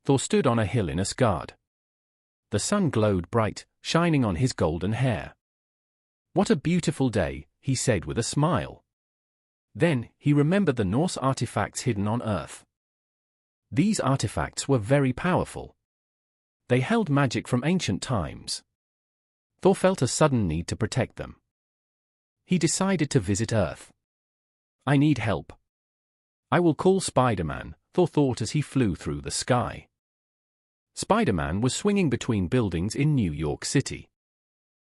Thor stood on a hill in Asgard. The sun glowed bright, shining on his golden hair. "What a beautiful day," he said with a smile. Then, he remembered the Norse artifacts hidden on Earth. These artifacts were very powerful. They held magic from ancient times. Thor felt a sudden need to protect them. He decided to visit Earth. "I need help. I will call Spider-Man," Thor thought as he flew through the sky. Spider-Man was swinging between buildings in New York City.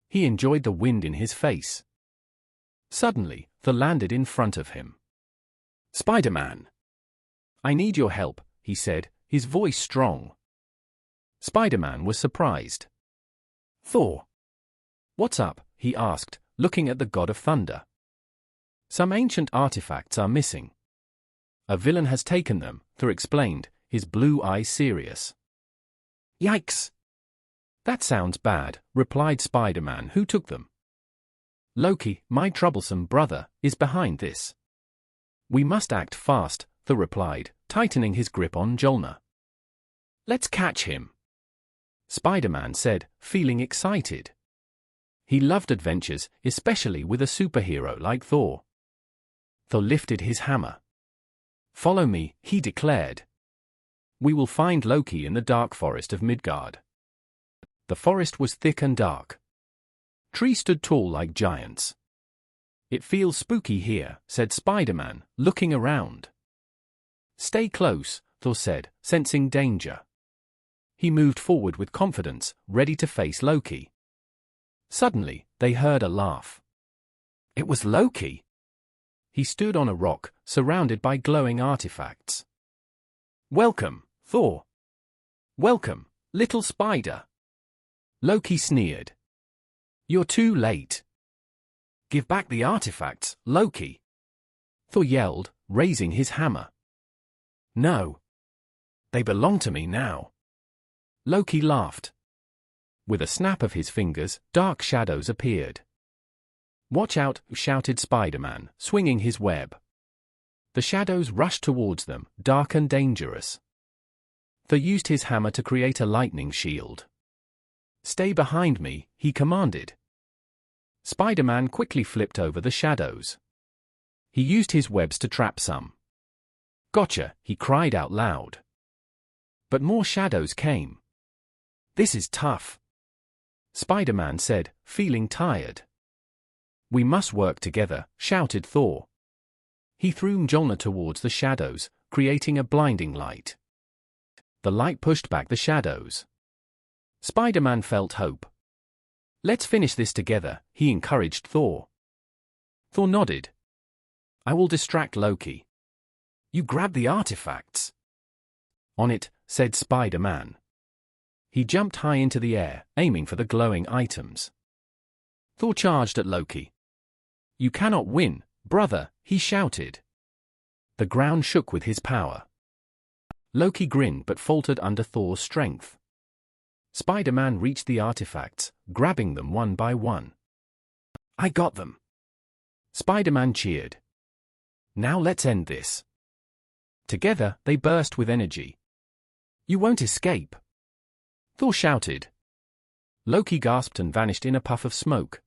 He enjoyed the wind in his face. Suddenly, Thor landed in front of him. "Spider-Man! I need your help," he said, his voice strong. Spider-Man was surprised. "Thor! What's up?" he asked, looking at the god of thunder. "Some ancient artifacts are missing. A villain has taken them," Thor explained, his blue eyes serious. "Yikes! That sounds bad," replied Spider-Man. "Who took them?" "Loki, my troublesome brother, is behind this. We must act fast," Thor replied, tightening his grip on Mjölnir. "Let's catch him," Spider-Man said, feeling excited. He loved adventures, especially with a superhero like Thor. Thor lifted his hammer. "Follow me," he declared. "We will find Loki in the dark forest of Midgard." The forest was thick and dark. Trees stood tall like giants. "It feels spooky here," said Spider-Man, looking around. "Stay close," Thor said, sensing danger. He moved forward with confidence, ready to face Loki. Suddenly, they heard a laugh. It was Loki. He stood on a rock, surrounded by glowing artifacts. "Welcome, Thor. Welcome, little spider." Loki sneered. "You're too late. Give back the artifacts, Loki," Thor yelled, raising his hammer. "No. They belong to me now." Loki laughed. With a snap of his fingers, dark shadows appeared. "Watch out," shouted Spider-Man, swinging his web. The shadows rushed towards them, dark and dangerous. Thor used his hammer to create a lightning shield. "Stay behind me," he commanded. Spider-Man quickly flipped over the shadows. He used his webs to trap some. "Gotcha," he cried out loud. But more shadows came. "This is tough," Spider-Man said, feeling tired. "We must work together," shouted Thor. He threw Mjölnir towards the shadows, creating a blinding light. The light pushed back the shadows. Spider-Man felt hope. "Let's finish this together," he encouraged Thor. Thor nodded. "I will distract Loki. You grab the artifacts." "On it," said Spider-Man. He jumped high into the air, aiming for the glowing items. Thor charged at Loki. "You cannot win, brother," he shouted. The ground shook with his power. Loki grinned but faltered under Thor's strength. Spider-Man reached the artifacts, grabbing them one by one. "I got them!" Spider-Man cheered. "Now let's end this." Together, they burst with energy. "You won't escape!" Thor shouted. Loki gasped and vanished in a puff of smoke.